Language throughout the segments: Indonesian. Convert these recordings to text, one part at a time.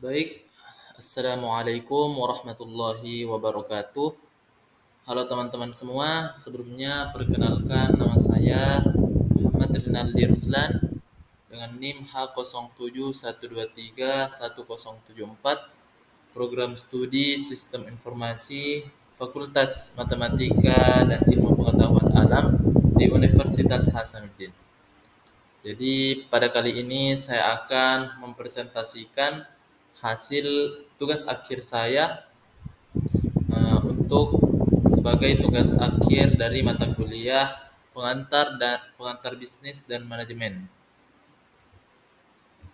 Baik, Assalamualaikum warahmatullahi wabarakatuh. Halo teman-teman semua, sebelumnya perkenalkan nama saya Muhammad Rinaldi Ruslan dengan NIM H07123104, program studi Sistem Informasi, Fakultas Matematika dan Ilmu Pengetahuan Alam di Universitas Hasanuddin. Jadi pada kali ini saya akan mempresentasikan hasil tugas akhir saya untuk sebagai tugas akhir dari mata kuliah pengantar bisnis dan manajemen.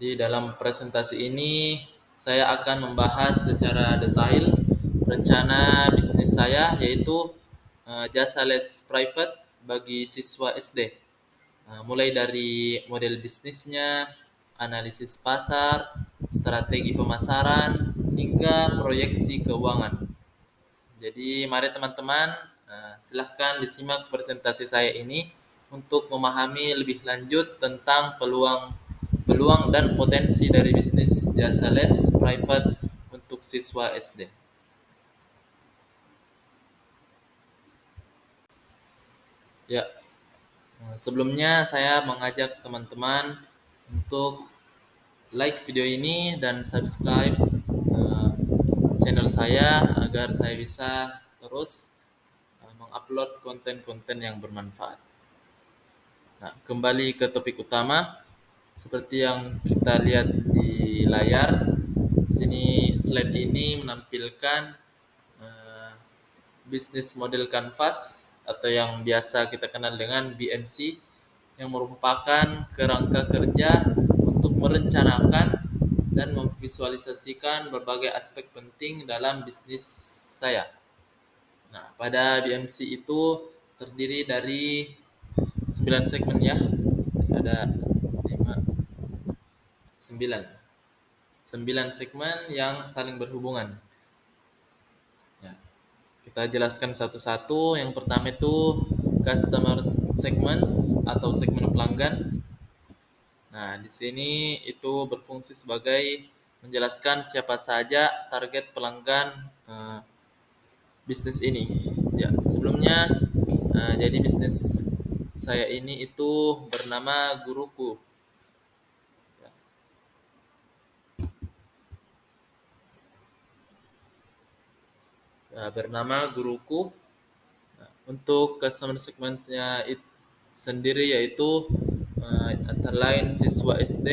Di dalam presentasi ini saya akan membahas secara detail rencana bisnis saya, yaitu jasa les private bagi siswa SD. Mulai dari model bisnisnya, analisis pasar, strategi pemasaran, hingga proyeksi keuangan. Jadi mari teman-teman, silahkan disimak presentasi saya ini untuk memahami lebih lanjut tentang peluang dan potensi dari bisnis jasa les private untuk siswa SD. Ya, sebelumnya saya mengajak teman-teman untuk like video ini dan subscribe channel saya agar saya bisa terus mengupload konten-konten yang bermanfaat. Nah, kembali ke topik utama, seperti yang kita lihat di layar, sini slide ini menampilkan eh, bisnis model canvas atau yang biasa kita kenal dengan BMC, yang merupakan kerangka kerja untuk merencanakan dan memvisualisasikan berbagai aspek penting dalam bisnis saya. Nah, pada BMC itu terdiri dari 9 segmen ya. Ada 5, 9. 9 segmen yang saling berhubungan. Ya, kita jelaskan satu-satu. Yang pertama itu customer segments atau segmen pelanggan. Nah, di sini itu berfungsi sebagai menjelaskan siapa saja target pelanggan bisnis ini. Ya, sebelumnya jadi bisnis saya ini itu bernama Guruku. Ya, bernama Guruku. Nah, untuk customer segmentnya sendiri yaitu antara lain siswa SD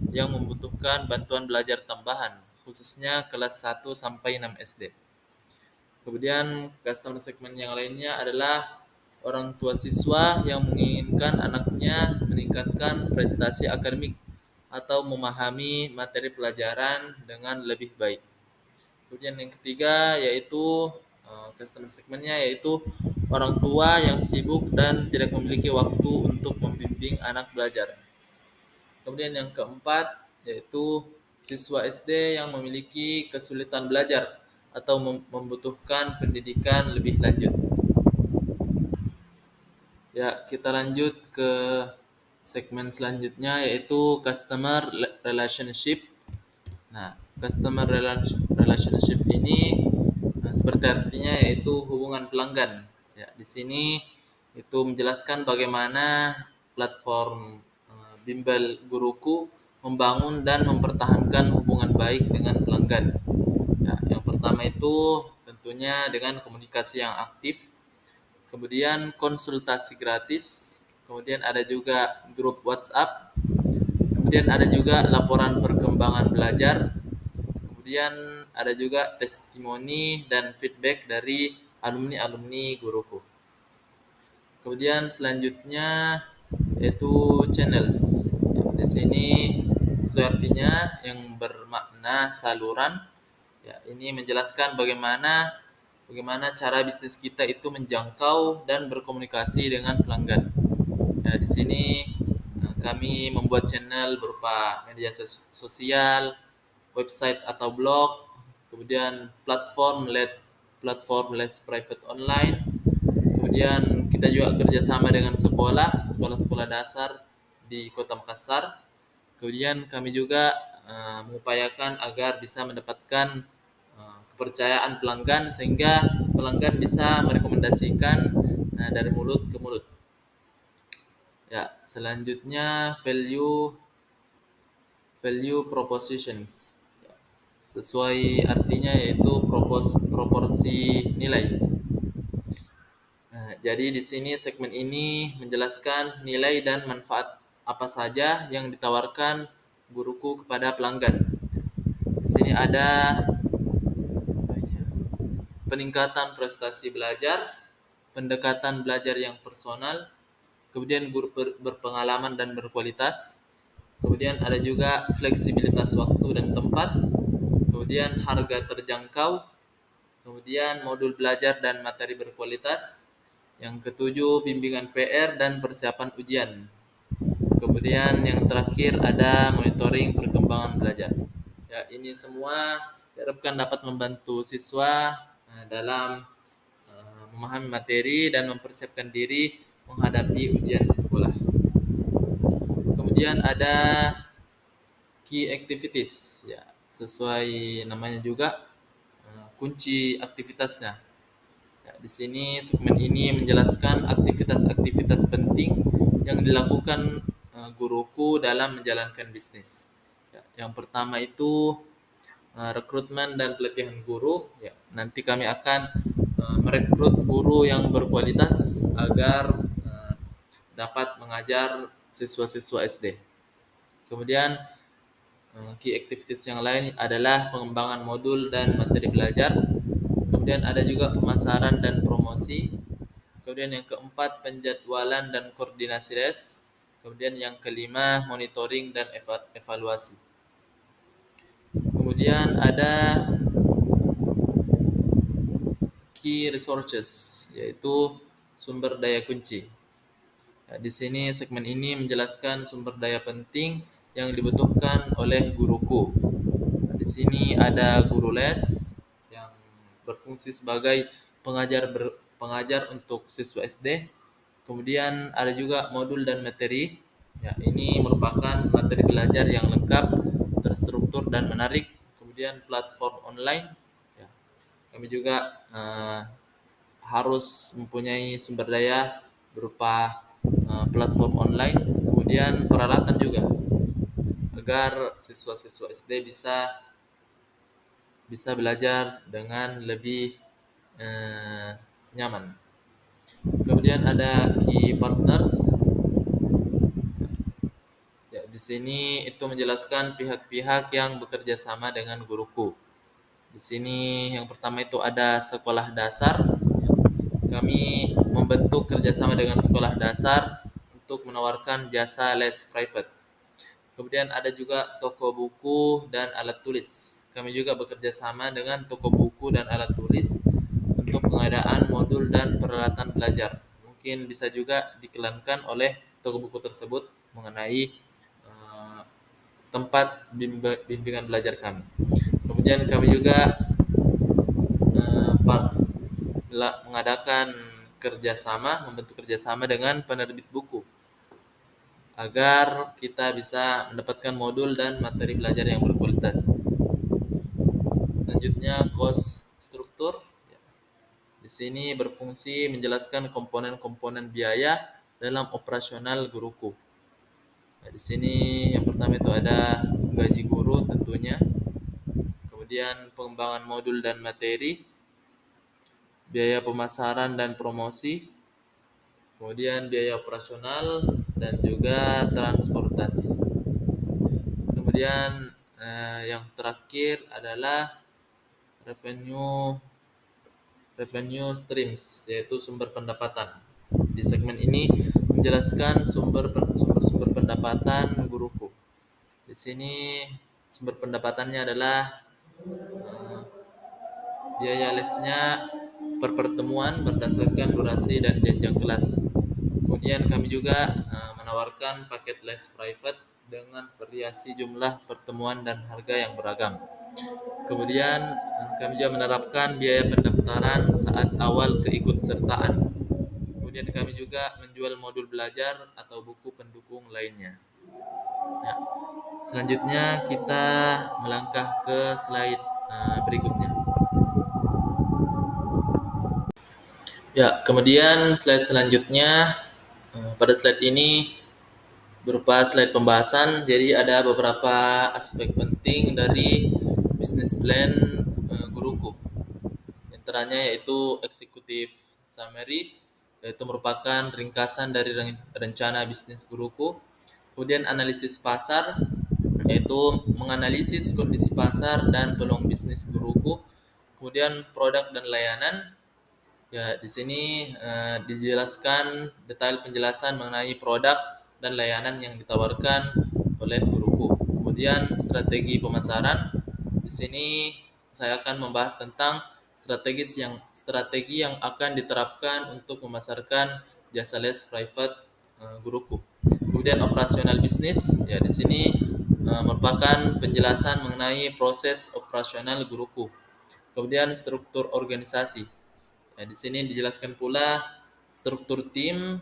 yang membutuhkan bantuan belajar tambahan, khususnya kelas 1 sampai 6 SD. Kemudian customer segment yang lainnya adalah orang tua siswa yang menginginkan anaknya meningkatkan prestasi akademik atau memahami materi pelajaran dengan lebih baik. Kemudian yang ketiga yaitu customer segmentnya yaitu orang tua yang sibuk dan tidak memiliki waktu untuk membimbing anak belajar. Kemudian yang keempat yaitu siswa SD yang memiliki kesulitan belajar atau membutuhkan pendidikan lebih lanjut. Ya, kita lanjut ke segmen selanjutnya yaitu customer relationship. Nah, customer relationship ini seperti artinya yaitu hubungan pelanggan. Ya, di sini itu menjelaskan bagaimana platform Bimbel Guruku membangun dan mempertahankan hubungan baik dengan pelanggan. Ya, yang pertama itu tentunya dengan komunikasi yang aktif, kemudian konsultasi gratis, kemudian ada juga grup WhatsApp, kemudian ada juga laporan perkembangan belajar, kemudian ada juga testimoni dan feedback dari alumni-alumni guruku. Kemudian selanjutnya yaitu channels. Di sini sesuai artinya yang bermakna saluran. Ya, ini menjelaskan bagaimana cara bisnis kita itu menjangkau dan berkomunikasi dengan pelanggan. Ya, di sini kami membuat channel berupa media sosial, website atau blog, kemudian platform les private online. Kemudian kita juga kerjasama dengan sekolah-sekolah dasar di Kota Makassar. Kemudian kami juga mengupayakan agar bisa mendapatkan kepercayaan pelanggan sehingga pelanggan bisa merekomendasikan dari mulut ke mulut. Ya, selanjutnya value propositions. Sesuai artinya yaitu proporsi nilai. Nah, jadi di sini segmen ini menjelaskan nilai dan manfaat apa saja yang ditawarkan guruku kepada pelanggan. Di sini ada peningkatan prestasi belajar, pendekatan belajar yang personal, kemudian guru berpengalaman dan berkualitas, kemudian ada juga fleksibilitas waktu dan tempat, kemudian harga terjangkau, kemudian modul belajar dan materi berkualitas, yang ketujuh bimbingan PR dan persiapan ujian. Kemudian yang terakhir ada monitoring perkembangan belajar. Ya, ini semua diharapkan dapat membantu siswa dalam memahami materi dan mempersiapkan diri menghadapi ujian sekolah. Kemudian ada key activities, ya sesuai namanya juga kunci aktivitasnya. Ya, di sini segmen ini menjelaskan aktivitas-aktivitas penting yang dilakukan guruku dalam menjalankan bisnis. Ya, yang pertama itu rekrutmen dan pelatihan guru. Ya, nanti kami akan merekrut guru yang berkualitas agar dapat mengajar siswa-siswa SD. Kemudian key activities yang lain adalah pengembangan modul dan materi belajar. Kemudian ada juga pemasaran dan promosi. Kemudian yang keempat penjadwalan dan koordinasi les. Kemudian yang kelima monitoring dan evaluasi. Kemudian ada key resources, yaitu sumber daya kunci. Ya, di sini segmen ini menjelaskan sumber daya penting yang dibutuhkan oleh guruku. Nah, di sini ada guru les yang berfungsi sebagai pengajar untuk siswa SD. Kemudian ada juga modul dan materi. Ya, ini merupakan materi belajar yang lengkap, terstruktur dan menarik. Kemudian platform online. Ya, kami juga harus mempunyai sumber daya berupa platform online, kemudian peralatan juga agar siswa-siswa SD bisa belajar dengan lebih nyaman. Kemudian ada key partners. Ya, di sini itu menjelaskan pihak-pihak yang bekerja sama dengan guruku. Di sini yang pertama itu ada sekolah dasar. Kami membentuk kerjasama dengan sekolah dasar untuk menawarkan jasa les private. Kemudian ada juga toko buku dan alat tulis. Kami juga bekerja sama dengan toko buku dan alat tulis untuk pengadaan modul dan peralatan belajar. Mungkin bisa juga diklankan oleh toko buku tersebut mengenai tempat bimbingan belajar kami. Kemudian kami juga membentuk kerjasama dengan penerbit buku agar kita bisa mendapatkan modul dan materi belajar yang berkualitas. Selanjutnya cost struktur. Di sini berfungsi menjelaskan komponen-komponen biaya dalam operasional guruku. Nah, di sini yang pertama itu ada gaji guru tentunya, kemudian pengembangan modul dan materi, biaya pemasaran dan promosi, kemudian biaya operasional dan juga transportasi. Kemudian yang terakhir adalah revenue streams, yaitu sumber pendapatan. Di segmen ini menjelaskan sumber pendapatan guruku. Di sini sumber pendapatannya adalah biaya lesnya per pertemuan berdasarkan durasi dan jenjang kelas. Kemudian kami juga menawarkan paket les private dengan variasi jumlah pertemuan dan harga yang beragam. Kemudian kami juga menerapkan biaya pendaftaran saat awal keikutsertaan. Kemudian kami juga menjual modul belajar atau buku pendukung lainnya. Ya. Selanjutnya kita melangkah ke slide berikutnya. Ya, kemudian slide selanjutnya, pada slide ini berupa slide pembahasan. Jadi ada beberapa aspek penting dari business plan guruku. Di antaranya yaitu executive summary, yaitu merupakan ringkasan dari rencana bisnis guruku. Kemudian analisis pasar, yaitu menganalisis kondisi pasar dan peluang bisnis guruku. Kemudian produk dan layanan. Ya, di sini dijelaskan detail penjelasan mengenai produk dan layanan yang ditawarkan oleh guruku. Kemudian strategi pemasaran. Di sini saya akan membahas tentang strategi yang akan diterapkan untuk memasarkan jasa les private guruku. Kemudian operasional bisnis. Ya, di sini merupakan penjelasan mengenai proses operasional guruku. Kemudian struktur organisasi. Ya, di sini dijelaskan pula struktur tim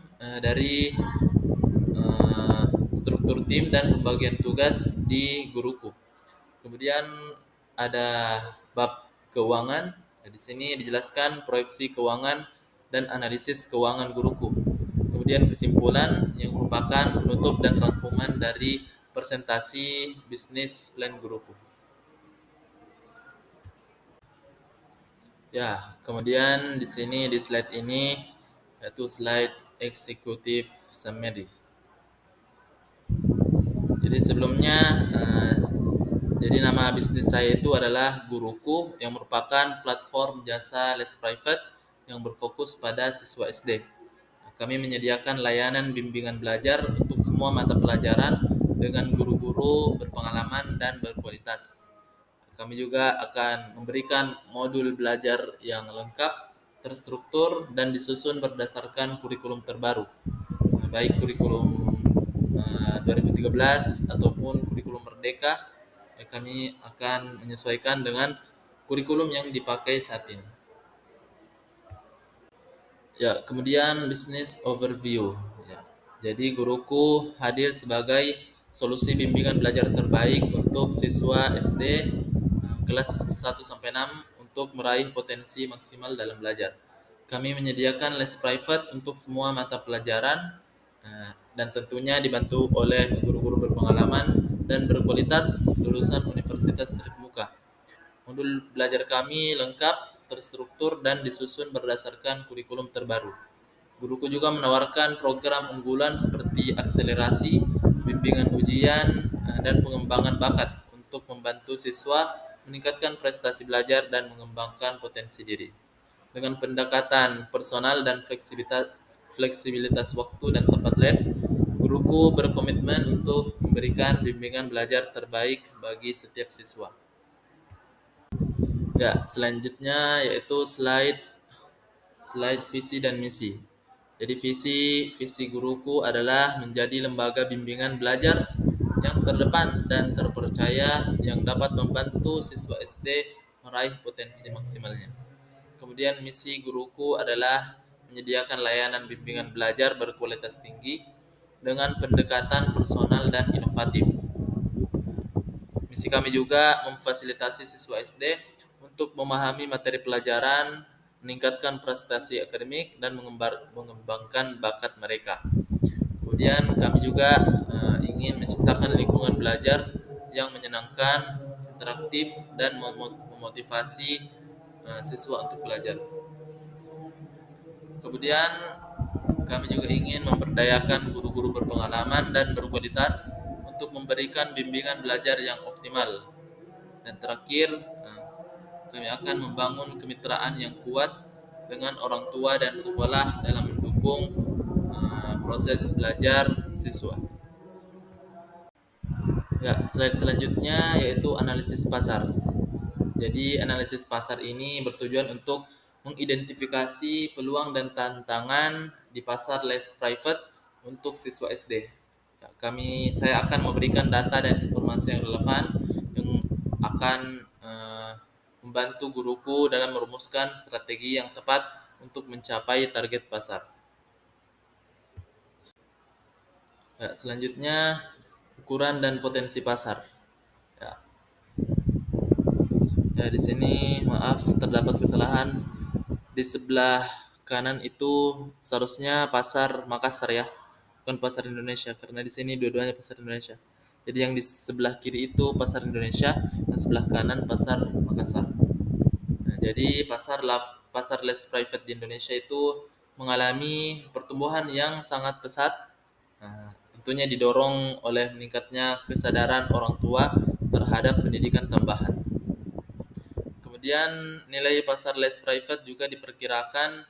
struktur tim dan pembagian tugas di guruku. Kemudian ada bab keuangan. Ya, di sini dijelaskan proyeksi keuangan dan analisis keuangan guruku. Kemudian kesimpulan yang merupakan penutup dan rangkuman dari presentasi bisnis plan guruku. Ya, kemudian di sini di slide ini yaitu slide executive summary. Jadi sebelumnya jadi nama bisnis saya itu adalah Guruku yang merupakan platform jasa les private yang berfokus pada siswa SD. Kami menyediakan layanan bimbingan belajar untuk semua mata pelajaran dengan guru-guru berpengalaman dan berkualitas. Kami juga akan memberikan modul belajar yang lengkap, terstruktur, dan disusun berdasarkan kurikulum terbaru, baik kurikulum 2013 ataupun kurikulum Merdeka. Kami akan menyesuaikan dengan kurikulum yang dipakai saat ini. Ya, kemudian business overview. Ya. Jadi guruku hadir sebagai solusi bimbingan belajar terbaik untuk siswa SD kelas 1 sampai 6 untuk meraih potensi maksimal dalam belajar. Kami menyediakan les private untuk semua mata pelajaran dan tentunya dibantu oleh guru-guru berpengalaman dan berkualitas lulusan universitas terkemuka. Modul belajar kami lengkap, terstruktur, dan disusun berdasarkan kurikulum terbaru. Guruku juga menawarkan program unggulan seperti akselerasi, bimbingan ujian, dan pengembangan bakat untuk membantu siswa meningkatkan prestasi belajar dan mengembangkan potensi diri. Dengan pendekatan personal dan fleksibilitas waktu dan tempat les, guruku berkomitmen untuk memberikan bimbingan belajar terbaik bagi setiap siswa. Ya, selanjutnya yaitu slide slide visi dan misi. Jadi visi guruku adalah menjadi lembaga bimbingan belajar yang terdepan dan terpercaya yang dapat membantu siswa SD meraih potensi maksimalnya. Kemudian misi guruku adalah menyediakan layanan bimbingan belajar berkualitas tinggi dengan pendekatan personal dan inovatif. Misi kami juga memfasilitasi siswa SD untuk memahami materi pelajaran, meningkatkan prestasi akademik, dan mengembangkan bakat mereka. Kemudian kami juga ingin menciptakan lingkungan belajar yang menyenangkan, interaktif, dan memotivasi siswa untuk belajar. Kemudian kami juga ingin memberdayakan guru-guru berpengalaman dan berkualitas untuk memberikan bimbingan belajar yang optimal. Dan terakhir, kami akan membangun kemitraan yang kuat dengan orang tua dan sekolah dalam mendukung proses belajar siswa. Ya, slide selanjutnya yaitu analisis pasar. Jadi analisis pasar ini bertujuan untuk mengidentifikasi peluang dan tantangan di pasar les private untuk siswa SD. Ya, saya akan memberikan data dan informasi yang relevan yang akan membantu guruku dalam merumuskan strategi yang tepat untuk mencapai target pasar. Ya, selanjutnya ukuran dan potensi pasar. Ya, ya di sini maaf terdapat kesalahan. Di sebelah kanan itu seharusnya pasar Makassar ya, bukan pasar Indonesia karena di sini dua-duanya pasar Indonesia. Jadi yang di sebelah kiri itu pasar Indonesia, dan sebelah kanan pasar Makassar. Nah, jadi pasar les private di Indonesia itu mengalami pertumbuhan yang sangat pesat. Nah, tentunya didorong oleh meningkatnya kesadaran orang tua terhadap pendidikan tambahan. Kemudian nilai pasar les private juga diperkirakan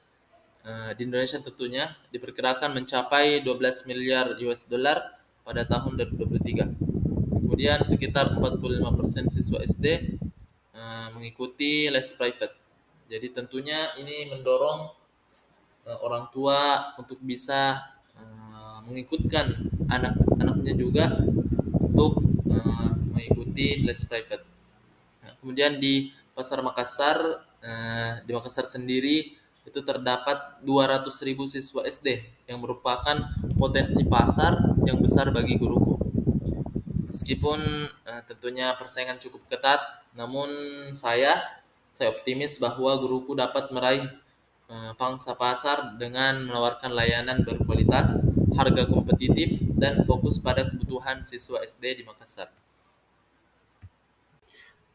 di Indonesia tentunya diperkirakan mencapai 12 miliar US dollar pada tahun 2023. Kemudian sekitar 45% siswa SD mengikuti les private. Jadi tentunya ini mendorong orang tua untuk bisa mengikutkan anak-anaknya juga untuk mengikuti les private. Nah, kemudian di Pasar Makassar, di Makassar sendiri itu terdapat 200.000 siswa SD yang merupakan potensi pasar yang besar bagi guruku. Meskipun tentunya persaingan cukup ketat, namun saya optimis bahwa guruku dapat meraih pangsa pasar dengan menawarkan layanan berkualitas, harga kompetitif, dan fokus pada kebutuhan siswa SD di Makassar.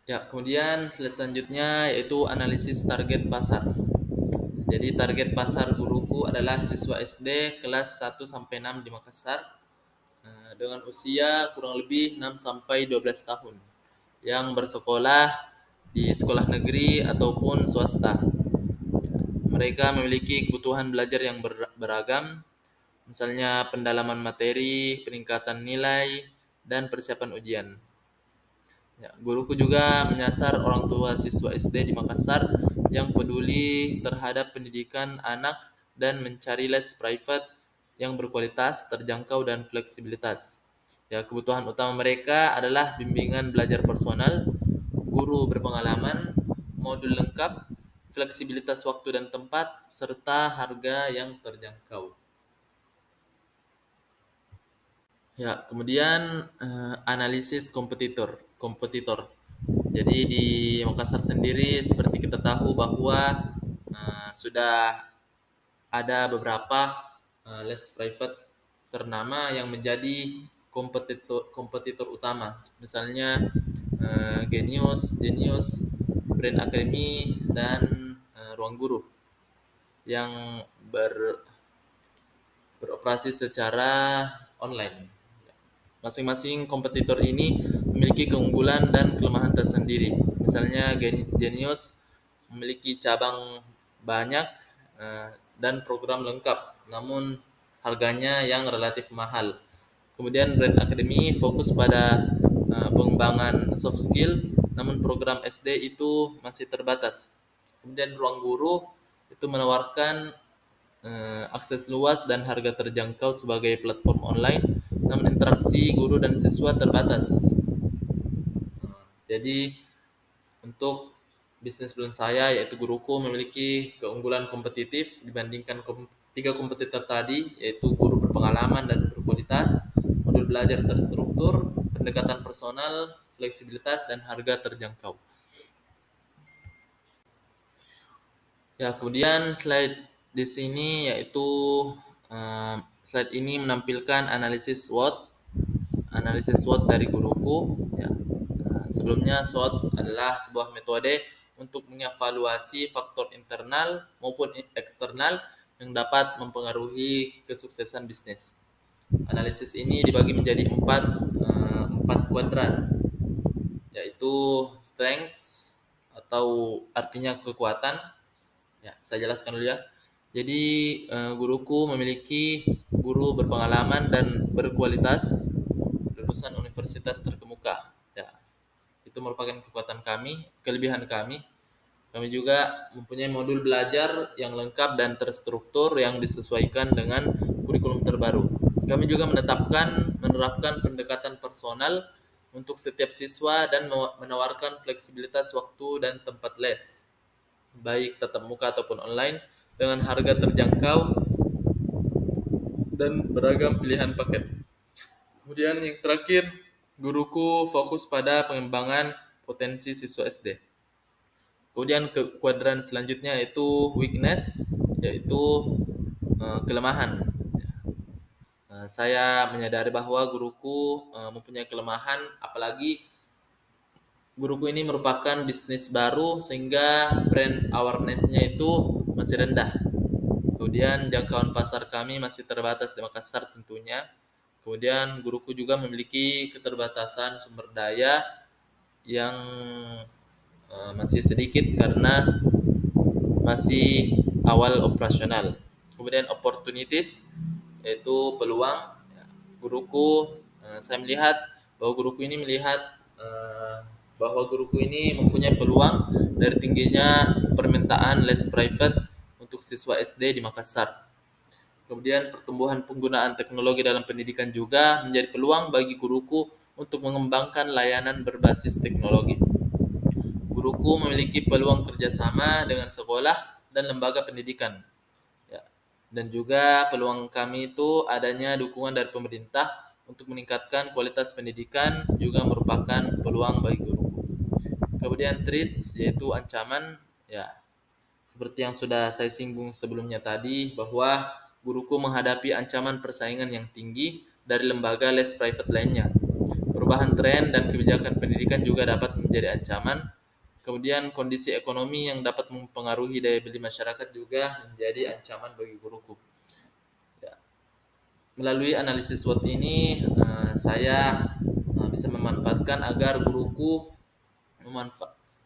Ya, kemudian slide selanjutnya yaitu analisis target pasar. Jadi target pasar guruku adalah siswa SD kelas 1 sampai 6 di Makassar dengan usia kurang lebih 6 sampai 12 tahun yang bersekolah di sekolah negeri ataupun swasta. Mereka memiliki kebutuhan belajar yang beragam, misalnya pendalaman materi, peningkatan nilai, dan persiapan ujian. Ya, guruku juga menyasar orang tua siswa SD di Makassar yang peduli terhadap pendidikan anak dan mencari les private yang berkualitas, terjangkau, dan fleksibilitas. Ya, kebutuhan utama mereka adalah bimbingan belajar personal, guru berpengalaman, modul lengkap, fleksibilitas waktu dan tempat, serta harga yang terjangkau. Ya, kemudian analisis kompetitor. Jadi di Makassar sendiri seperti kita tahu bahwa sudah ada beberapa les private ternama yang menjadi kompetitor utama. Misalnya Genius, Brand Academy dan Ruang Guru yang beroperasi secara online. Masing-masing kompetitor ini memiliki keunggulan dan kelemahan tersendiri. Misalnya Genius memiliki cabang banyak dan program lengkap, namun harganya yang relatif mahal. Kemudian Brand Academy fokus pada pengembangan soft skill, namun program SD itu masih terbatas. Kemudian Ruang Guru itu menawarkan akses luas dan harga terjangkau sebagai platform online, namun interaksi guru dan siswa terbatas. Jadi untuk bisnis plan saya yaitu guruku memiliki keunggulan kompetitif dibandingkan tiga kompetitor tadi yaitu guru berpengalaman dan berkualitas, modul belajar terstruktur, pendekatan personal, fleksibilitas dan harga terjangkau. Ya, kemudian slide di sini yaitu slide ini menampilkan analisis SWOT dari guruku. Ya. Sebelumnya SWOT adalah sebuah metode untuk mengevaluasi faktor internal maupun eksternal yang dapat mempengaruhi kesuksesan bisnis. Analisis ini dibagi menjadi empat kuadran, yaitu strengths atau artinya kekuatan. Ya, saya jelaskan dulu ya. Jadi guruku memiliki guru berpengalaman dan berkualitas lulusan universitas terkemuka. Ya, itu merupakan kekuatan kami, kelebihan kami. Kami juga mempunyai modul belajar yang lengkap dan terstruktur yang disesuaikan dengan kurikulum terbaru. Kami juga menerapkan pendekatan personal untuk setiap siswa dan menawarkan fleksibilitas waktu dan tempat les, baik tatap muka ataupun online, dengan harga terjangkau dan beragam pilihan paket. Kemudian yang terakhir, guruku fokus pada pengembangan potensi siswa SD. Kemudian ke kuadran selanjutnya yaitu weakness, yaitu kelemahan. Saya menyadari bahwa guruku mempunyai kelemahan, apalagi guruku ini merupakan bisnis baru sehingga brand awareness-nya itu masih rendah. Kemudian jangkauan pasar kami masih terbatas di Makassar tentunya. Kemudian guruku juga memiliki keterbatasan sumber daya yang masih sedikit karena masih awal operasional. Kemudian opportunities yaitu peluang. Ya, guruku saya melihat bahwa guruku ini melihat eh, bahwa guruku ini mempunyai peluang dari tingginya permintaan les private untuk siswa SD di Makassar. Kemudian pertumbuhan penggunaan teknologi dalam pendidikan juga menjadi peluang bagi guruku untuk mengembangkan layanan berbasis teknologi. Guruku memiliki peluang kerjasama dengan sekolah dan lembaga pendidikan. Ya. Dan juga peluang kami itu adanya dukungan dari pemerintah untuk meningkatkan kualitas pendidikan juga merupakan peluang bagi guruku. Kemudian threats yaitu ancaman, ya seperti yang sudah saya singgung sebelumnya tadi bahwa guruku menghadapi ancaman persaingan yang tinggi dari lembaga les private lainnya. Perubahan tren dan kebijakan pendidikan juga dapat menjadi ancaman. Kemudian kondisi ekonomi yang dapat mempengaruhi daya beli masyarakat juga menjadi ancaman bagi guruku. Ya. Melalui analisis SWOT ini, saya bisa memanfaatkan agar guruku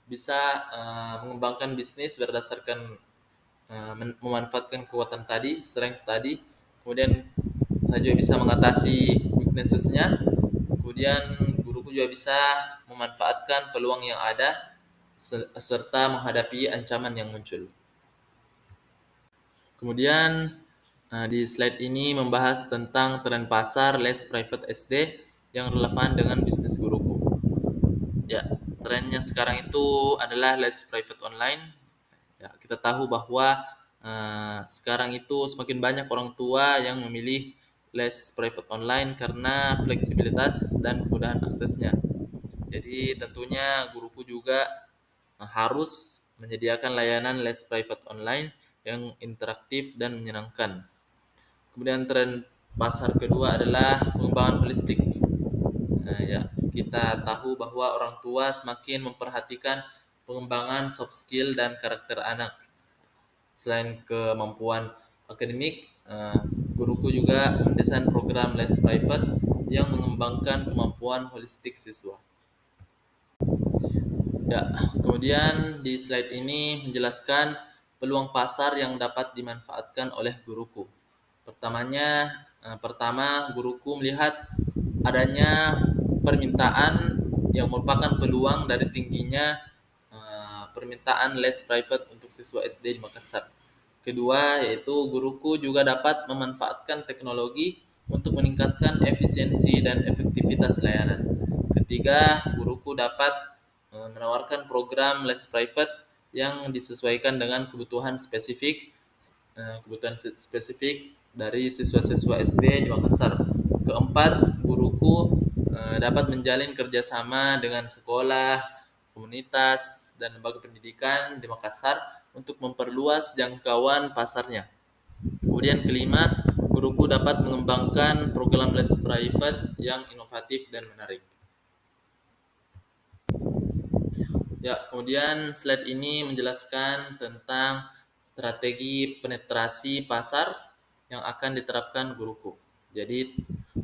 bisa mengembangkan bisnis berdasarkan memanfaatkan kekuatan tadi, strength tadi. Kemudian saya juga bisa mengatasi weaknesses-nya. Kemudian guruku juga bisa memanfaatkan peluang yang ada serta menghadapi ancaman yang muncul. Kemudian di slide ini membahas tentang tren pasar les private SD yang relevan dengan bisnis guruku. Ya, trennya sekarang itu adalah les private online. Ya, kita tahu bahwa sekarang itu semakin banyak orang tua yang memilih les private online karena fleksibilitas dan kemudahan aksesnya. Jadi tentunya guruku juga harus menyediakan layanan les private online yang interaktif dan menyenangkan. Kemudian tren pasar kedua adalah pengembangan holistik. Ya, kita tahu bahwa orang tua semakin memperhatikan pengembangan soft skill dan karakter anak. Selain kemampuan akademik, guruku juga mendesain program les private yang mengembangkan kemampuan holistik siswa. Ya, kemudian di slide ini menjelaskan peluang pasar yang dapat dimanfaatkan oleh guruku. Pertama, guruku melihat adanya permintaan yang merupakan peluang dari tingginya permintaan les private untuk siswa SD di Makassar. Kedua, yaitu guruku juga dapat memanfaatkan teknologi untuk meningkatkan efisiensi dan efektivitas layanan. Ketiga, guruku dapat menawarkan program les private yang disesuaikan dengan kebutuhan spesifik dari siswa-siswa SD di Makassar. Keempat, guruku dapat menjalin kerjasama dengan sekolah, komunitas, dan lembaga pendidikan di Makassar untuk memperluas jangkauan pasarnya. Kemudian kelima, guruku dapat mengembangkan program les private yang inovatif dan menarik. Ya, kemudian slide ini menjelaskan tentang strategi penetrasi pasar yang akan diterapkan guruku. Jadi,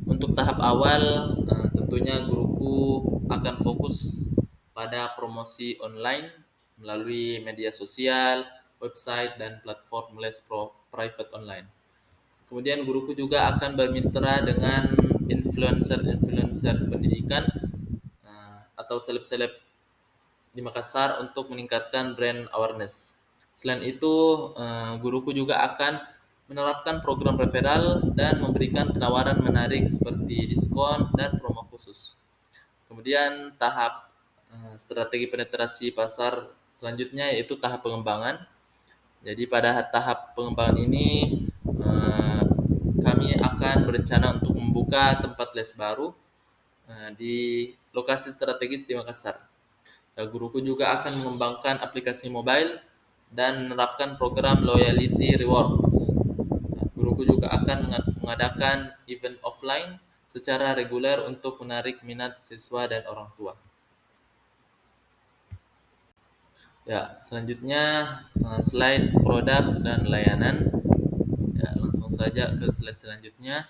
untuk tahap awal, tentunya guruku akan fokus pada promosi online melalui media sosial, website, dan platform les private online. Kemudian guruku juga akan bermitra dengan influencer-influencer pendidikan atau seleb-seleb di Makassar untuk meningkatkan brand awareness. Selain itu, guruku juga akan menerapkan program referral dan memberikan penawaran menarik seperti diskon dan promo khusus. Kemudian tahap strategi penetrasi pasar selanjutnya yaitu tahap pengembangan. Jadi pada tahap pengembangan ini kami akan akan berencana untuk membuka tempat les baru di lokasi strategis di Makassar. Guruku juga akan mengembangkan aplikasi mobile dan menerapkan program loyalty rewards. Guruku juga akan mengadakan event offline secara reguler untuk menarik minat siswa dan orang tua. Ya, selanjutnya slide produk dan layanan. Ya, langsung saja ke slide selanjutnya.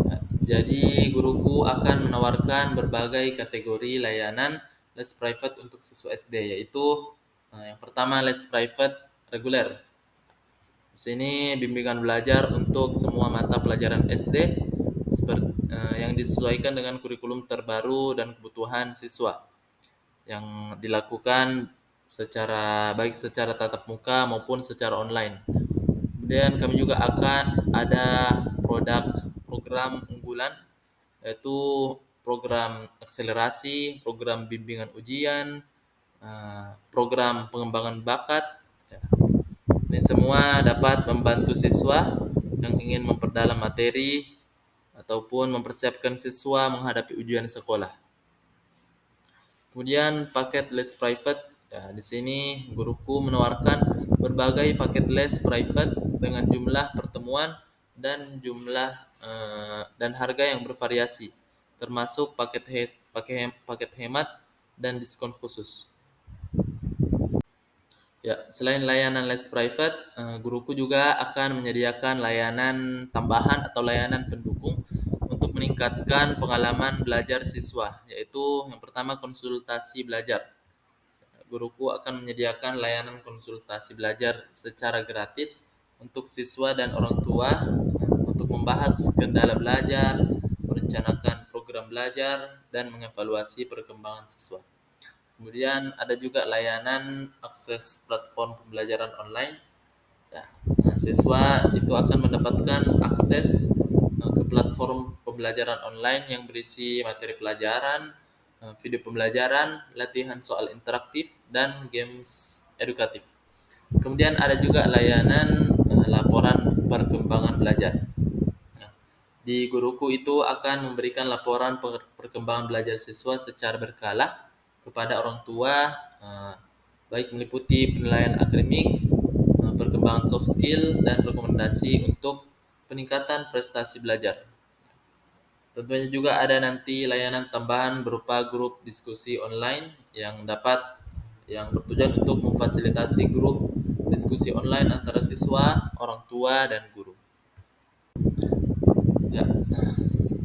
Ya, jadi guruku akan menawarkan berbagai kategori layanan les private untuk siswa SD, yaitu yang pertama les private reguler. Di sini bimbingan belajar untuk semua mata pelajaran SD seperti yang disesuaikan dengan kurikulum terbaru dan kebutuhan siswa yang dilakukan secara tatap muka maupun secara online. Kemudian kami juga akan ada program unggulan, yaitu program akselerasi, program bimbingan ujian, program pengembangan bakat. Ya. Ini semua dapat membantu siswa yang ingin memperdalam materi ataupun mempersiapkan siswa menghadapi ujian sekolah. Kemudian paket les private. Ya, di sini guruku menawarkan berbagai paket les private dengan jumlah pertemuan dan harga yang bervariasi, termasuk paket hemat dan diskon khusus. Ya, selain layanan les private, guruku juga akan menyediakan layanan tambahan atau layanan pendukung untuk meningkatkan pengalaman belajar siswa, yaitu yang pertama konsultasi belajar. Guruku akan menyediakan layanan konsultasi belajar secara gratis untuk siswa dan orang tua untuk membahas kendala belajar, merencanakan program belajar, dan mengevaluasi perkembangan siswa. Kemudian ada juga layanan akses platform pembelajaran online. Ya, siswa itu akan mendapatkan akses ke platform pembelajaran online yang berisi materi pelajaran, video pembelajaran, latihan soal interaktif, dan games edukatif. Kemudian ada juga layanan laporan perkembangan belajar. Nah, di guruku itu akan memberikan laporan perkembangan belajar siswa secara berkala kepada orang tua, baik meliputi penilaian akademik, perkembangan soft skill, dan rekomendasi untuk peningkatan prestasi belajar. Tentunya juga ada nanti layanan tambahan berupa grup diskusi online yang bertujuan untuk memfasilitasi grup diskusi online antara siswa, orang tua, dan guru. Ya,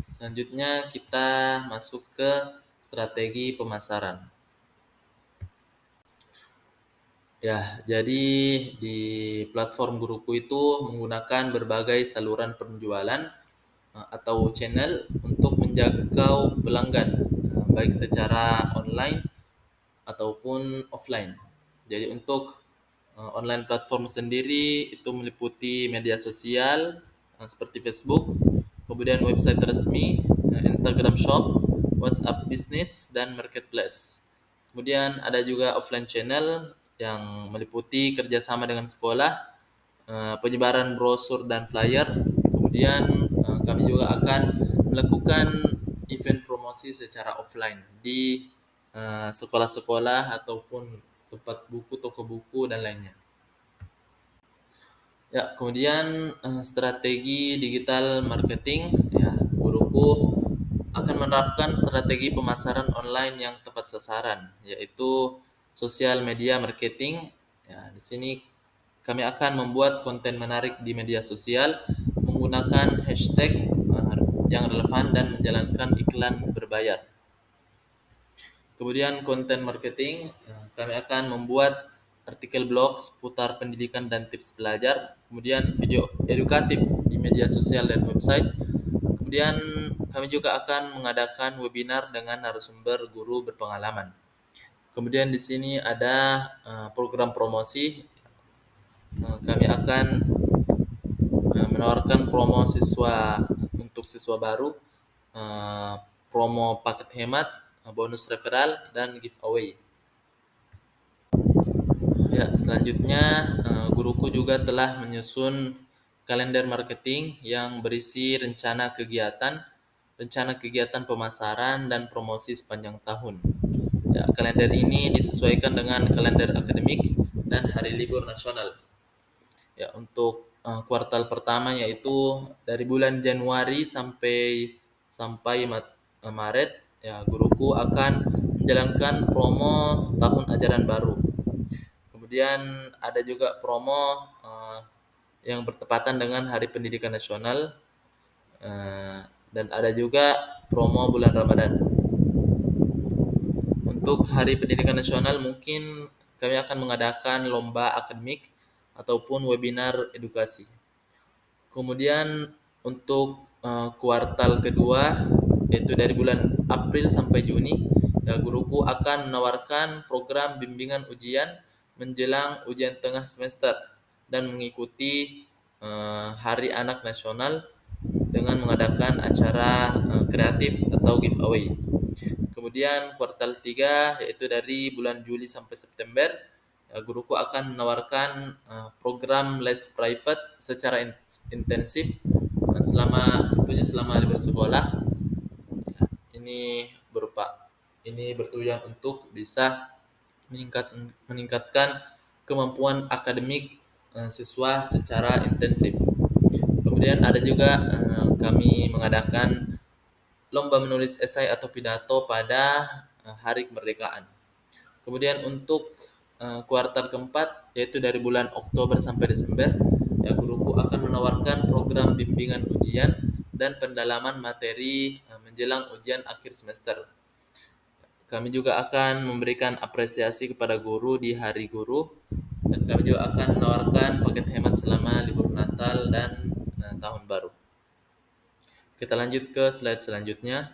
selanjutnya kita masuk ke strategi pemasaran. Ya, jadi di platform guruku itu menggunakan berbagai saluran penjualan atau channel untuk menjangkau pelanggan, baik secara online ataupun offline. Jadi untuk online platform sendiri itu meliputi media sosial seperti Facebook, kemudian website resmi, Instagram Shop, WhatsApp Business, dan Marketplace. Kemudian ada juga offline channel yang meliputi kerjasama dengan sekolah, penyebaran brosur dan flyer. Kemudian kami juga akan melakukan event promosi secara offline di sekolah-sekolah ataupun tempat buku, toko buku, dan lainnya. Ya, kemudian strategi digital marketing. Ya, guruku akan menerapkan strategi pemasaran online yang tepat sasaran, yaitu sosial media marketing. Ya, di sini kami akan membuat konten menarik di media sosial menggunakan hashtag yang relevan dan menjalankan iklan berbayar. Kemudian konten marketing, kami akan membuat artikel blog seputar pendidikan dan tips belajar, kemudian video edukatif di media sosial dan website. Kemudian kami juga akan mengadakan webinar dengan narasumber guru berpengalaman. Kemudian di sini ada program promosi. Kami akan menawarkan promo siswa untuk siswa baru, promo paket hemat, bonus referral, dan giveaway. Ya, selanjutnya guruku juga telah menyusun kalender marketing yang berisi rencana kegiatan pemasaran dan promosi sepanjang tahun. Ya, kalender ini disesuaikan dengan kalender akademik dan hari libur nasional. Ya, untuk kuartal pertama yaitu dari bulan Januari sampai Maret, ya guruku akan menjalankan promo tahun ajaran baru. Kemudian ada juga promo yang bertepatan dengan Hari Pendidikan Nasional, eh, dan ada juga promo bulan Ramadan. Untuk Hari Pendidikan Nasional mungkin kami akan mengadakan lomba akademik ataupun webinar edukasi. Kemudian untuk kuartal kedua yaitu dari bulan April sampai Juni, ya guruku akan menawarkan program bimbingan ujian menjelang ujian tengah semester dan mengikuti Hari Anak Nasional dengan mengadakan acara kreatif atau giveaway. Kemudian kuartal 3 yaitu dari bulan Juli sampai September, guruku akan menawarkan program les private secara intensif selama libur sekolah. Ini ini bertujuan untuk bisa meningkatkan kemampuan akademik siswa secara intensif. Kemudian ada juga kami mengadakan lomba menulis esai atau pidato pada hari kemerdekaan. Kemudian untuk kuartal keempat yaitu dari bulan Oktober sampai Desember, ya guruku akan menawarkan program bimbingan ujian dan pendalaman materi menjelang ujian akhir semester. Kami juga akan memberikan apresiasi kepada guru di hari guru dan kami juga akan menawarkan paket hemat selama libur Natal dan tahun baru. Kita lanjut ke slide selanjutnya.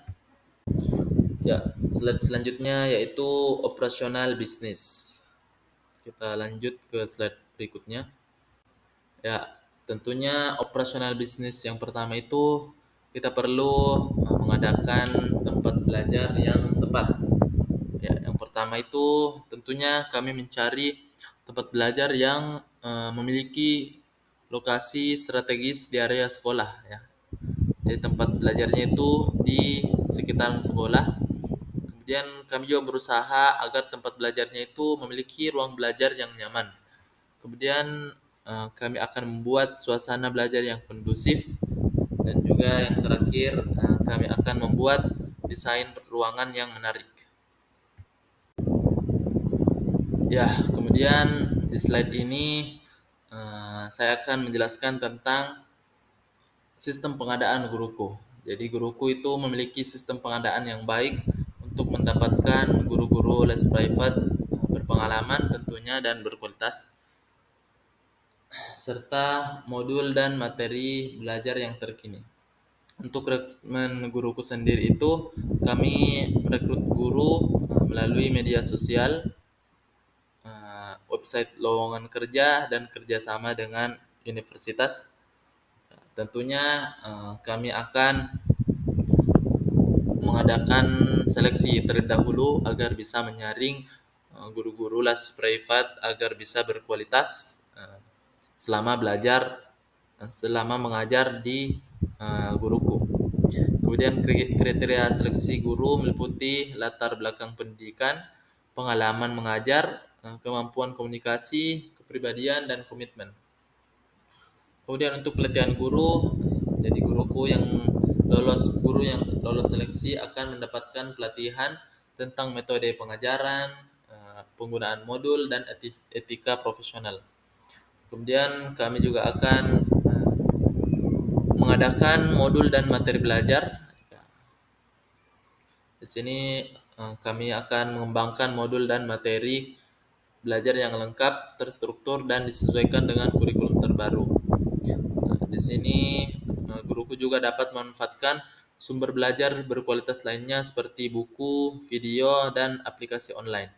Ya, slide selanjutnya yaitu operasional bisnis. Kita lanjut ke slide berikutnya. Ya, tentunya operasional bisnis yang pertama itu kita perlu mengadakan tempat belajar yang tepat. Ya, yang pertama itu tentunya kami mencari tempat belajar yang memiliki lokasi strategis di area sekolah, ya. Jadi tempat belajarnya itu di sekitaran sekolah. Kemudian kami juga berusaha agar tempat belajarnya itu memiliki ruang belajar yang nyaman. Kemudian kami akan membuat suasana belajar yang kondusif dan juga yang terakhir kami akan membuat desain ruangan yang menarik. Ya, kemudian di slide ini saya akan menjelaskan tentang sistem pengadaan guruku. Jadi guruku itu memiliki sistem pengadaan yang baik untuk mendapatkan guru-guru les private berpengalaman tentunya dan berkualitas serta modul dan materi belajar yang terkini. Untuk rekrutmen guruku sendiri itu kami merekrut guru melalui media sosial, website lowongan kerja dan kerjasama dengan universitas. Tentunya kami akan mengadakan seleksi terlebih dahulu agar bisa menyaring guru-guru les privat agar bisa berkualitas selama mengajar di guruku. Kemudian kriteria seleksi guru meliputi latar belakang pendidikan, pengalaman mengajar, kemampuan komunikasi, kepribadian dan komitmen. Kemudian untuk pelatihan guru, jadi guru yang lolos seleksi akan mendapatkan pelatihan tentang metode pengajaran, penggunaan modul dan etika profesional. Kemudian kami juga akan mengadakan modul dan materi belajar. Di sini kami akan mengembangkan modul dan materi belajar yang lengkap, terstruktur dan disesuaikan dengan kurikulum terbaru. Di sini guruku juga dapat memanfaatkan sumber belajar berkualitas lainnya seperti buku, video, dan aplikasi online.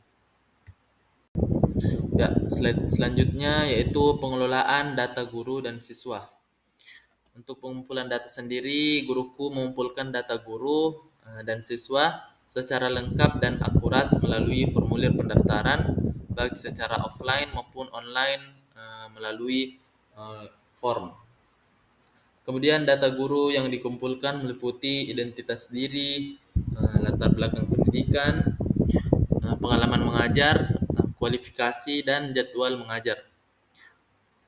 Ya, slide selanjutnya yaitu pengelolaan data guru dan siswa. Untuk pengumpulan data sendiri, guruku mengumpulkan data guru dan siswa secara lengkap dan akurat melalui formulir pendaftaran, baik secara offline maupun online melalui form. Kemudian data guru yang dikumpulkan meliputi identitas diri, latar belakang pendidikan, pengalaman mengajar, kualifikasi, dan jadwal mengajar.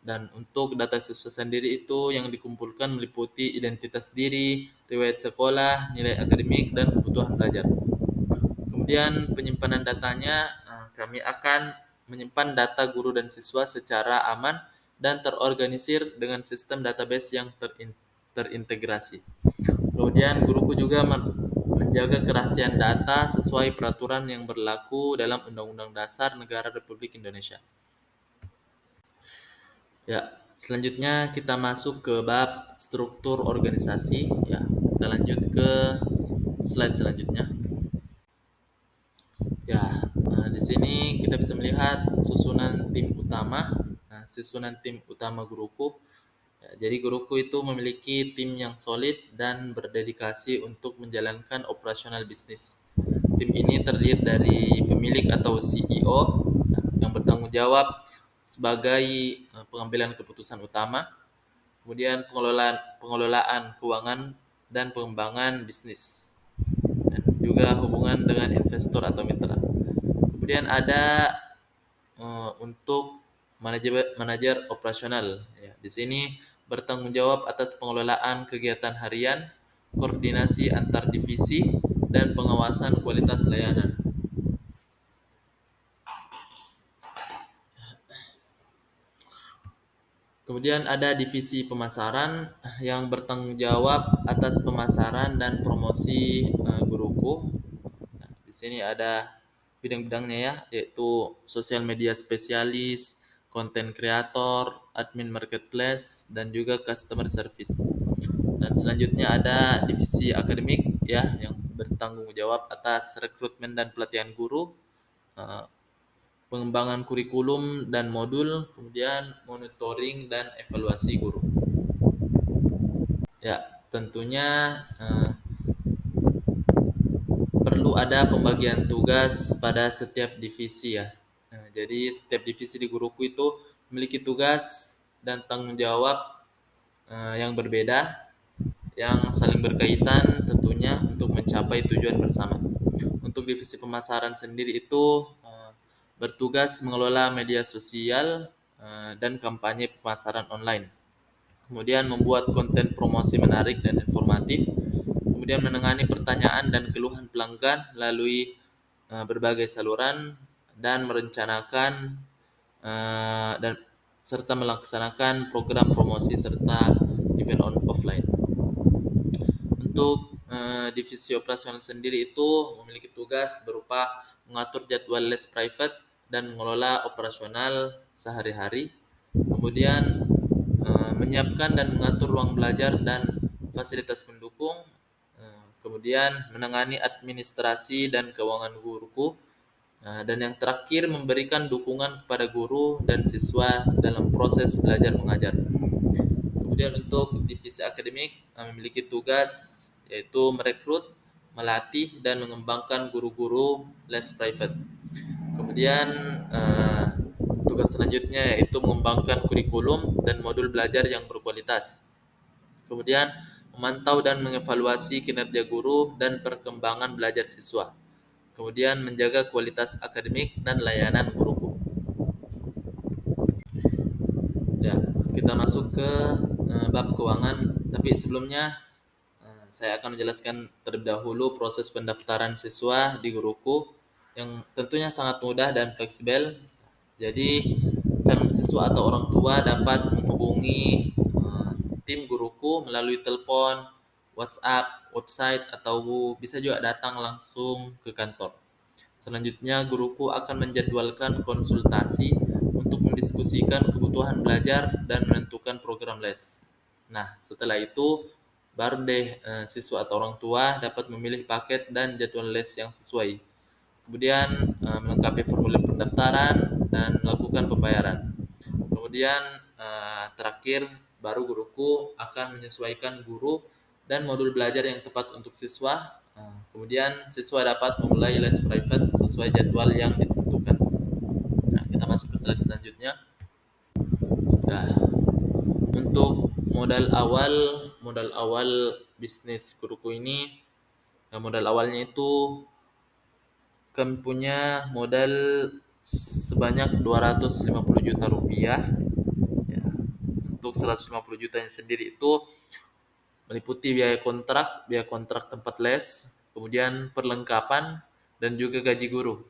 Dan untuk data siswa sendiri itu yang dikumpulkan meliputi identitas diri, riwayat sekolah, nilai akademik, dan kebutuhan belajar. Kemudian penyimpanan datanya, kami akan menyimpan data guru dan siswa secara aman dan terorganisir dengan sistem database yang terintegrasi. Kemudian guruku juga menjaga kerahasiaan data sesuai peraturan yang berlaku dalam Undang-Undang Dasar Negara Republik Indonesia. Ya, selanjutnya kita masuk ke bab struktur organisasi. Ya, kita lanjut ke slide selanjutnya. Ya, di sini kita bisa melihat susunan tim utama. Susunan tim utama guruku. Ya, jadi guruku itu memiliki tim yang solid dan berdedikasi untuk menjalankan operasional bisnis. Tim ini terdiri dari pemilik atau CEO yang bertanggung jawab sebagai pengambilan keputusan utama, kemudian pengelolaan pengelolaan keuangan dan pengembangan bisnis, dan juga hubungan dengan investor atau mitra. Kemudian ada untuk manajer operasional. Ya, di sini bertanggung jawab atas pengelolaan kegiatan harian, koordinasi antar divisi, dan pengawasan kualitas layanan. Kemudian ada divisi pemasaran yang bertanggung jawab atas pemasaran dan promosi guruku. Nah, di sini ada bidang-bidangnya ya, yaitu sosial media spesialis, konten kreator, admin marketplace, dan juga customer service. Dan selanjutnya ada divisi akademik ya, yang bertanggung jawab atas rekrutmen dan pelatihan guru, eh, pengembangan kurikulum dan modul, kemudian monitoring dan evaluasi guru. Ya, tentunya perlu ada pembagian tugas pada setiap divisi ya. Jadi setiap divisi di guruku itu memiliki tugas dan tanggung jawab yang berbeda, yang saling berkaitan tentunya untuk mencapai tujuan bersama. Untuk divisi pemasaran sendiri itu bertugas mengelola media sosial dan kampanye pemasaran online. Kemudian membuat konten promosi menarik dan informatif. Kemudian menangani pertanyaan dan keluhan pelanggan melalui berbagai saluran dan merencanakan dan serta melaksanakan program promosi serta event offline. Untuk divisi operasional sendiri itu memiliki tugas berupa mengatur jadwal les private dan mengelola operasional sehari-hari. Kemudian menyiapkan dan mengatur ruang belajar dan fasilitas pendukung. Kemudian menangani administrasi dan keuangan guruku. Dan yang terakhir memberikan dukungan kepada guru dan siswa dalam proses belajar mengajar. Kemudian untuk divisi akademik memiliki tugas yaitu merekrut, melatih dan mengembangkan guru-guru les private. Kemudian tugas selanjutnya yaitu mengembangkan kurikulum dan modul belajar yang berkualitas. Kemudian memantau dan mengevaluasi kinerja guru dan perkembangan belajar siswa. Kemudian menjaga kualitas akademik dan layanan guruku. Ya, kita masuk ke bab keuangan. Tapi sebelumnya saya akan menjelaskan terlebih dahulu proses pendaftaran siswa di guruku yang tentunya sangat mudah dan fleksibel. Jadi calon siswa atau orang tua dapat menghubungi tim guruku melalui telepon, WhatsApp, website, atau bisa juga datang langsung ke kantor. Selanjutnya, guruku akan menjadwalkan konsultasi untuk mendiskusikan kebutuhan belajar dan menentukan program les. Nah, setelah itu baru deh siswa atau orang tua dapat memilih paket dan jadwal les yang sesuai. Kemudian melengkapi formulir pendaftaran dan melakukan pembayaran. Kemudian terakhir baru guruku akan menyesuaikan guru dan modul belajar yang tepat untuk siswa. Kemudian siswa dapat memulai les private sesuai jadwal yang ditentukan. Nah, kita masuk ke slide selanjutnya. Nah, untuk modal awal bisnis guruku ini, modal awalnya itu kami punya modal sebanyak 250 juta rupiah. Ya, untuk 150 jutanya sendiri itu meliputi biaya kontrak tempat les, kemudian perlengkapan dan juga gaji guru.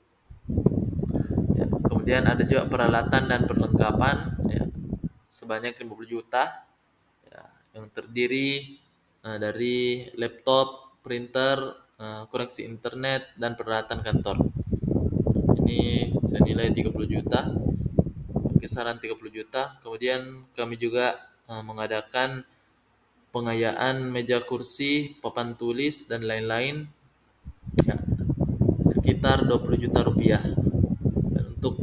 Ya, kemudian ada juga peralatan dan perlengkapan, ya, sebanyak 50 juta, ya, yang terdiri dari laptop, printer, koneksi internet dan peralatan kantor. Ini senilai 30 juta, kisaran 30 juta. Kemudian kami juga mengadakan pengayaan meja kursi, papan tulis dan lain-lain, ya, sekitar 20 juta rupiah. Dan untuk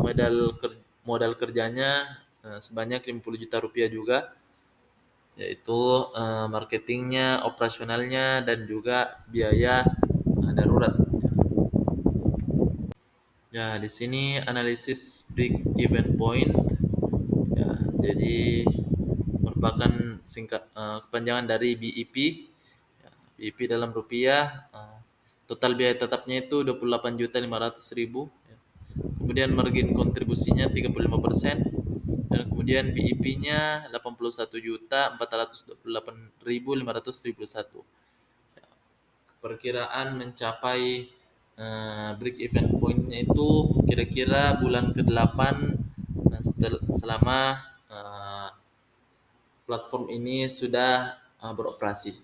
modal kerjanya sebanyak 50 juta rupiah juga, yaitu marketingnya, operasionalnya dan juga biaya darurat. Ya, di sini analisis break even point. Ya, jadi merupakan kepanjangan dari BEP. Ya, BEP dalam rupiah, total biaya tetapnya itu 28.500.000. Ya. Kemudian margin kontribusinya 35%, dan kemudian BEP-nya 81.428.571. Ya, perkiraan mencapai break even point-nya itu kira-kira bulan ke-8 selama platform ini sudah beroperasi.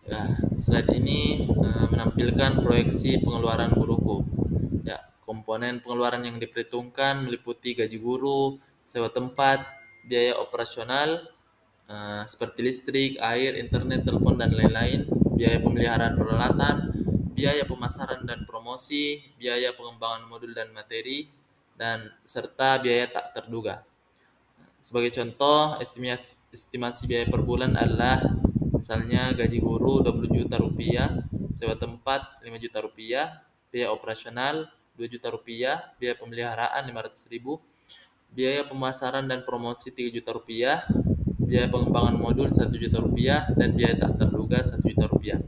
Ya, slide ini menampilkan proyeksi pengeluaran guruku. Ya, komponen pengeluaran yang diperhitungkan meliputi gaji guru, sewa tempat, biaya operasional seperti listrik, air, internet, telepon dan lain-lain, biaya pemeliharaan peralatan, biaya pemasaran dan promosi, biaya pengembangan modul dan materi, dan serta biaya tak terduga. Sebagai contoh, estimasi biaya per bulan adalah misalnya gaji guru 20 juta rupiah, sewa tempat 5 juta rupiah, biaya operasional 2 juta rupiah, biaya pemeliharaan 500.000, biaya pemasaran dan promosi 3 juta rupiah, biaya pengembangan modul 1 juta rupiah, dan biaya tak terduga 1 juta rupiah.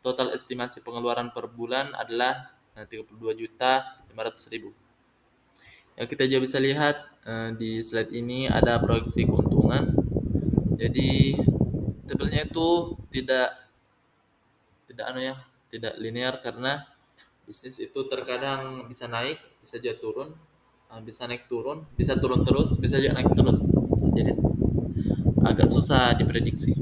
Total estimasi pengeluaran per bulan adalah 32.500.000. Ya, kita juga bisa lihat di slide ini ada proyeksi keuntungan. Jadi tabelnya itu tidak tidak linear, karena bisnis itu terkadang bisa naik, bisa juga turun, bisa naik turun, bisa turun terus, bisa juga naik terus. Jadi agak susah diprediksi.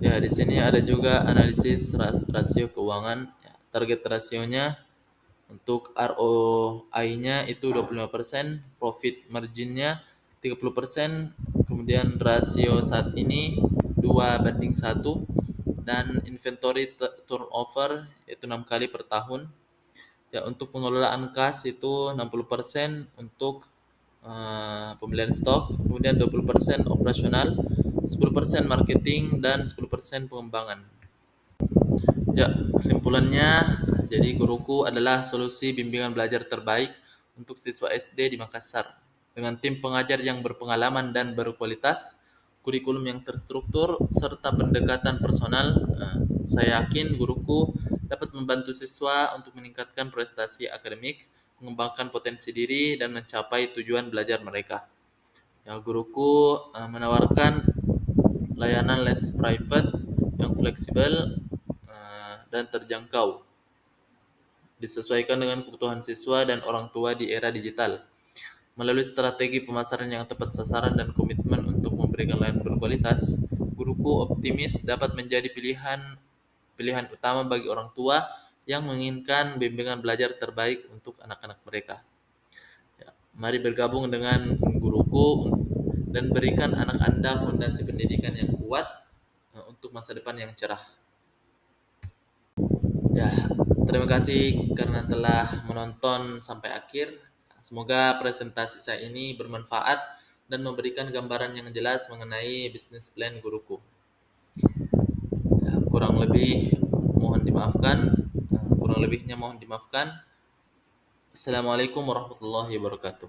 Ya, di sini ada juga analisis rasio keuangan. Ya, target rasionya untuk ROI-nya itu 25%, profit margin-nya 30%, kemudian rasio saat ini 2:1, dan inventory turnover yaitu 6 kali per tahun. Ya, untuk pengelolaan kas itu 60% untuk pembelian stok, kemudian 20% operasional, 10% marketing, dan 10% pengembangan. Ya, kesimpulannya, jadi guruku adalah solusi bimbingan belajar terbaik untuk siswa SD di Makassar. Dengan tim pengajar yang berpengalaman dan berkualitas, kurikulum yang terstruktur, serta pendekatan personal, saya yakin guruku dapat membantu siswa untuk meningkatkan prestasi akademik, mengembangkan potensi diri, dan mencapai tujuan belajar mereka. Ya, guruku menawarkan layanan les private yang fleksibel dan terjangkau, disesuaikan dengan kebutuhan siswa dan orang tua di era digital. Melalui strategi pemasaran yang tepat sasaran dan komitmen untuk memberikan layanan berkualitas, guruku optimis dapat menjadi pilihan utama bagi orang tua yang menginginkan bimbingan belajar terbaik untuk anak-anak mereka. Ya, mari bergabung dengan guruku dan berikan anak Anda fondasi pendidikan yang kuat untuk masa depan yang cerah. Ya, terima kasih karena telah menonton sampai akhir. Semoga presentasi saya ini bermanfaat dan memberikan gambaran yang jelas mengenai bisnis plan guruku. Ya, mohon dimaafkan. Kurang lebihnya mohon dimaafkan. Assalamualaikum warahmatullahi wabarakatuh.